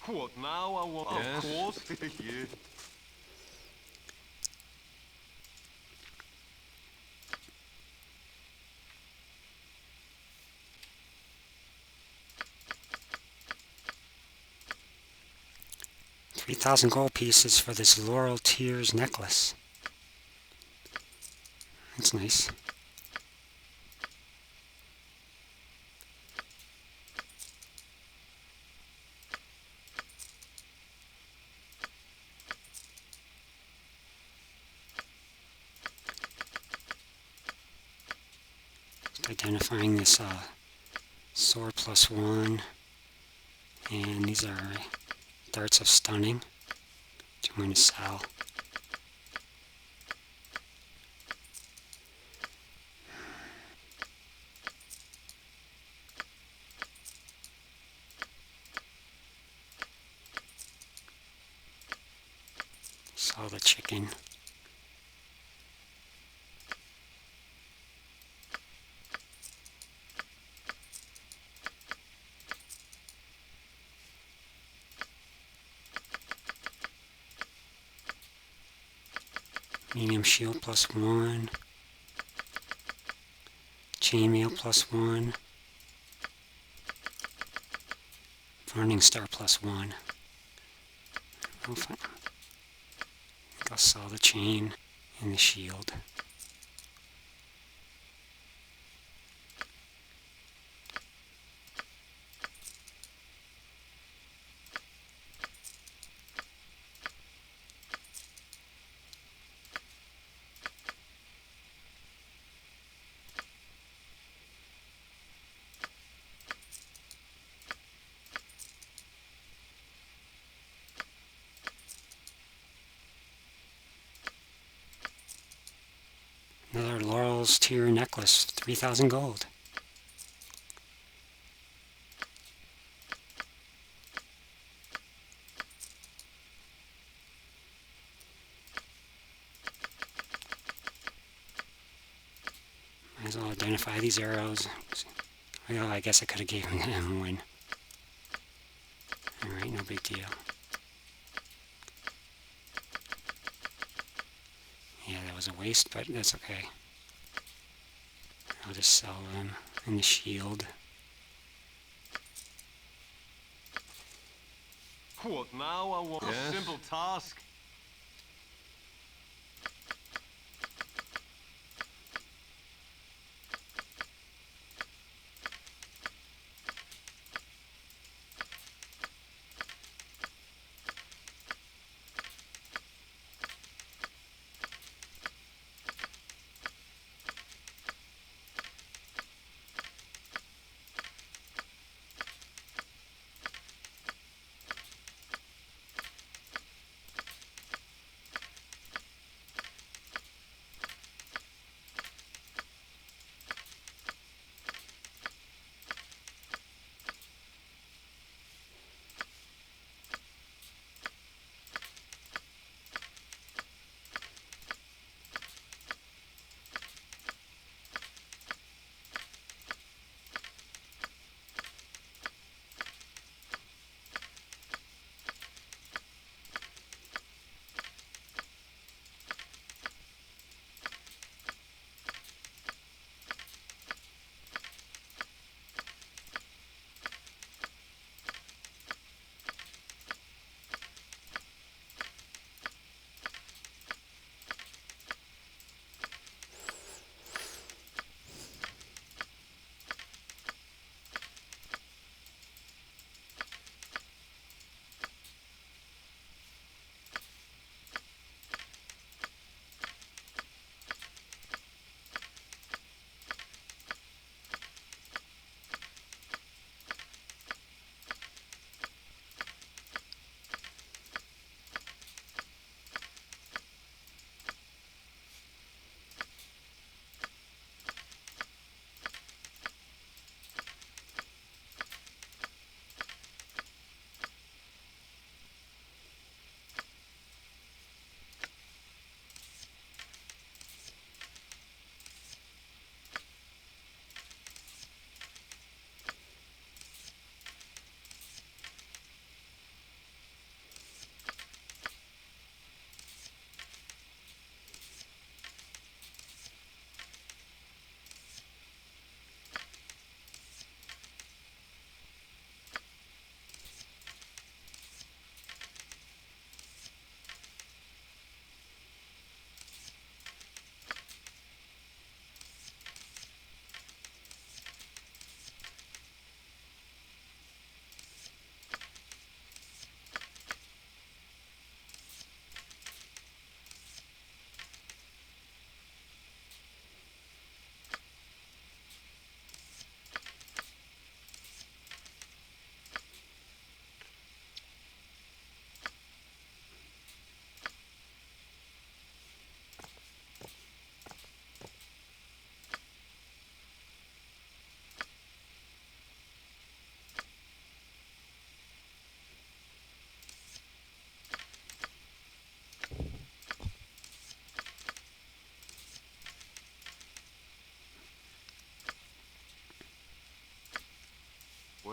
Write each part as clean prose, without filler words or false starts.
What now? I want. Yes. Of course. Yeah. 3,000 gold pieces for this Laurel Tears necklace. That's nice. Identifying this sword +1, and these are darts of stunning, which I'm going to sell. Sell the chicken. Medium shield +1. Chainmail +1. Burning star +1. I think I'll sell the chain and the shield. Another Laurel's Tear necklace, 3,000 gold. Might as well identify these arrows. Well, I guess I could have given him one. Alright, no big deal. Yeah, that was a waste, but that's okay. I'll just sell them and the shield. What now? I want. Yes. A simple task.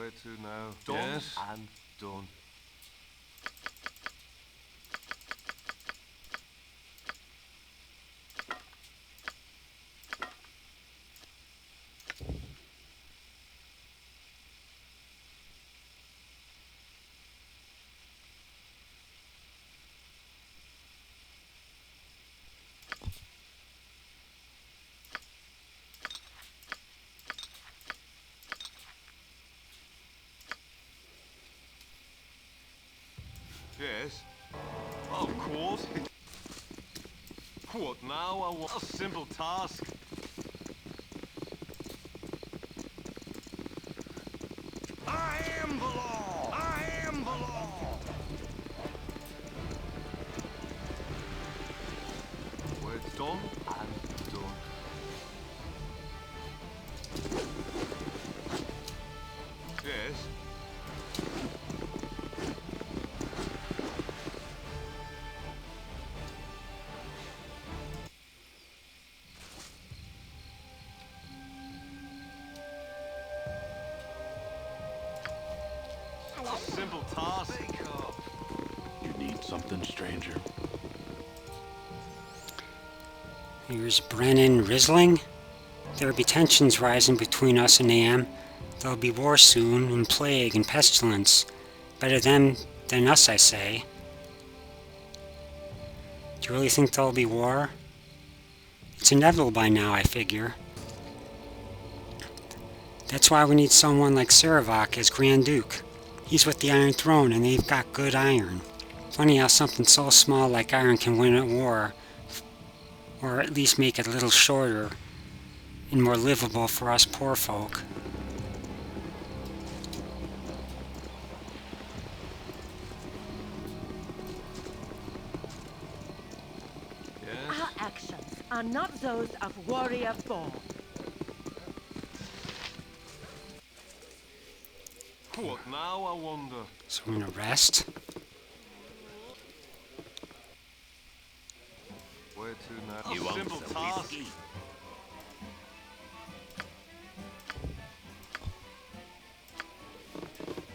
Where to now? Done yes. And done. Yes. Of course. What now? I want a simple task. I am the law. I am the law. Well, it's done and done. Yes. A simple task. You need something, stranger? Here's Brennan Risling. There will be tensions rising between us and Am. There'll be war soon, and plague and pestilence. Better them than us, I say. Do you really think there'll be war? It's inevitable by now, I figure. That's why we need someone like Saravak as Grand Duke. He's with the Iron Throne, and they've got good iron. Funny how something so small like iron can win a war, or at least make it a little shorter and more livable for us poor folk. Yes. Our actions are not those of warrior born. What now? I wonder. So we're gonna rest. Where to now? You A want simple some task. whiskey?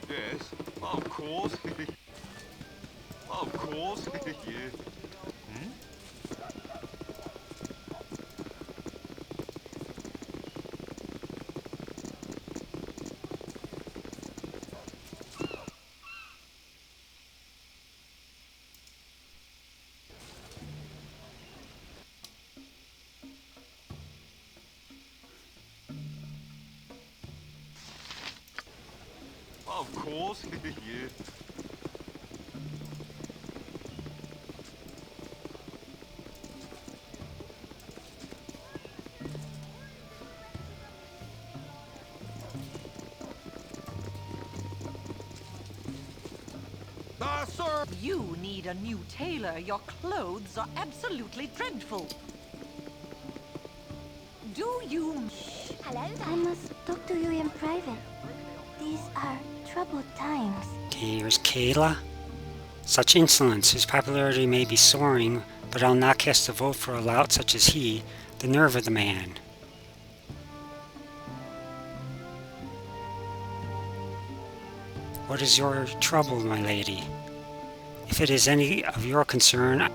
Yes. Of course. Of course. Yeah. Of course. Yeah. Sir. You need a new tailor. Your clothes are absolutely dreadful. Do you... Hello there. I must talk to you in private. These are troubled times. Okay, here's Kayla. Such insolence. His popularity may be soaring, but I'll not cast a vote for a lout such as he. The nerve of the man. What is your trouble, my lady? If it is any of your concern,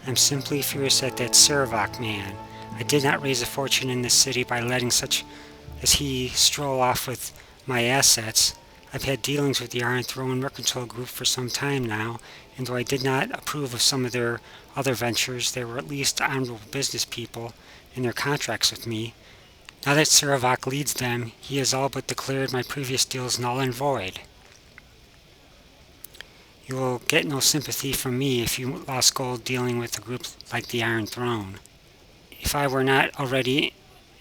I'm simply furious at that Saravak man. I did not raise a fortune in this city by letting such as he stroll off with my assets. I've had dealings with the Iron Throne Mercantile Group for some time now, and though I did not approve of some of their other ventures, they were at least honorable business people in their contracts with me. Now that Saravak leads them, he has all but declared my previous deals null and void. You will get no sympathy from me if you lost gold dealing with a group like the Iron Throne. If I were not already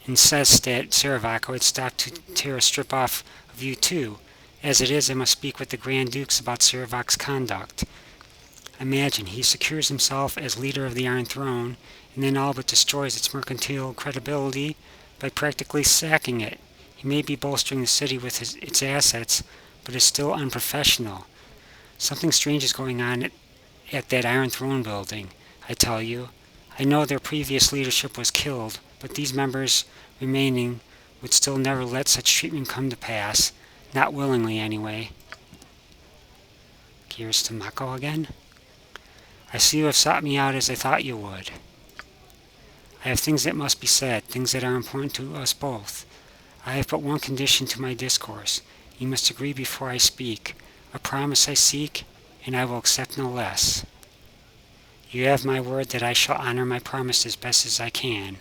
incensed at Saravak, I would stop to tear a strip off of you too. As it is, I must speak with the Grand Dukes about Saravak's conduct. Imagine, he secures himself as leader of the Iron Throne, and then all but destroys its mercantile credibility by practically sacking it. He may be bolstering the city with its assets, but is still unprofessional. Something strange is going on at that Iron Throne building, I tell you. I know their previous leadership was killed, but these members remaining would still never let such treatment come to pass. Not willingly, anyway. Here's Tamoko again. I see you have sought me out as I thought you would. I have things that must be said, things that are important to us both. I have but one condition to my discourse. You must agree before I speak. A promise I seek, and I will accept no less. You have my word that I shall honor my promise as best as I can.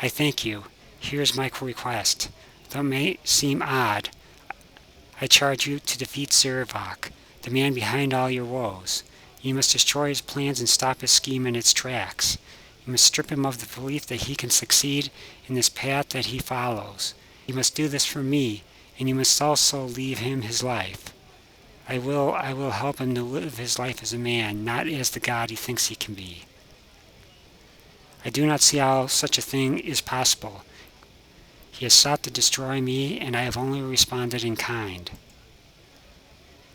I thank you. Here is my request. Though it may seem odd, I charge you to defeat Zervok, the man behind all your woes. You must destroy his plans and stop his scheme in its tracks. You must strip him of the belief that he can succeed in this path that he follows. You must do this for me, and you must also leave him his life. I will help him to live his life as a man, not as the god he thinks he can be. I do not see how such a thing is possible. He has sought to destroy me, and I have only responded in kind.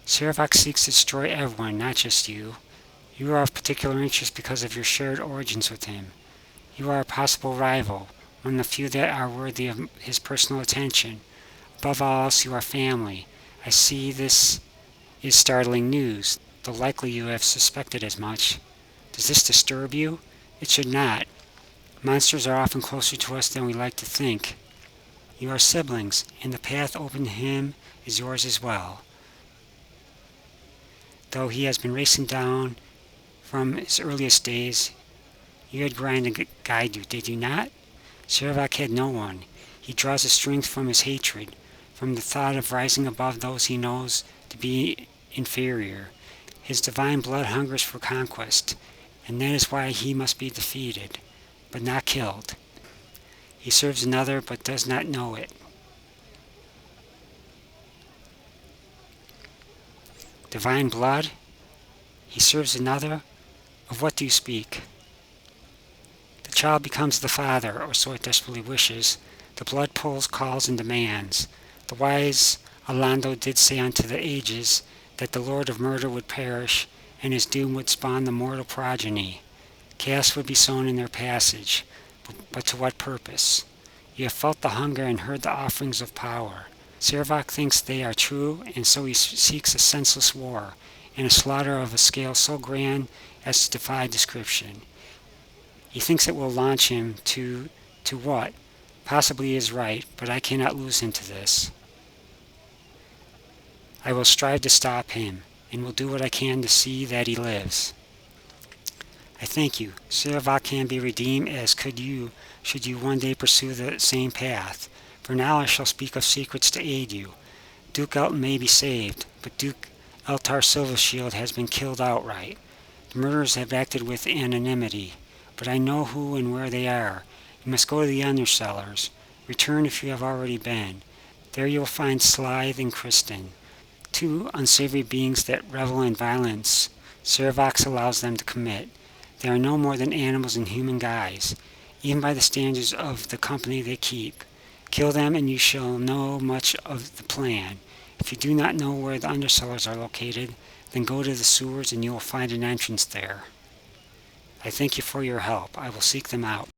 Zervok seeks to destroy everyone, not just you. You are of particular interest because of your shared origins with him. You are a possible rival, one of the few that are worthy of his personal attention. Above all else, you are family. I see this is startling news, though likely you have suspected as much. Does this disturb you? It should not. Monsters are often closer to us than we like to think. You are siblings, and the path open to him is yours as well. Though he has been racing down from his earliest days, you had Grind to guide you, did you not? Zervok had no one. He draws his strength from his hatred, from the thought of rising above those he knows to be inferior. His divine blood hungers for conquest, and that is why he must be defeated, but not killed. He serves another, but does not know it. Divine blood? He serves another? Of what do you speak? The child becomes the father, or so it desperately wishes. The blood pulls, calls, and demands. The wise Alando did say unto the ages that the lord of murder would perish, and his doom would spawn the mortal progeny. Chaos would be sown in their passage, but to what purpose? You have felt the hunger and heard the offerings of power. Zervok thinks they are true, and so he seeks a senseless war, and a slaughter of a scale so grand as to defy description. He thinks it will launch him to what? Possibly he is right, but I cannot lose him to this. I will strive to stop him, and will do what I can to see that he lives. I thank you. Zervok can be redeemed, as could you, should you one day pursue the same path. For now I shall speak of secrets to aid you. Duke Elton may be saved, but Duke Eltar Silvershield has been killed outright. The murderers have acted with anonymity, but I know who and where they are. You must go to the Undercellars. Return if you have already been. There you will find Slythe and Kristen, two unsavory beings that revel in violence Zervok allows them to commit. They are no more than animals in human guise, even by the standards of the company they keep. Kill them and you shall know much of the plan. If you do not know where the Undercellars are located, then go to the sewers and you will find an entrance there. I thank you for your help. I will seek them out.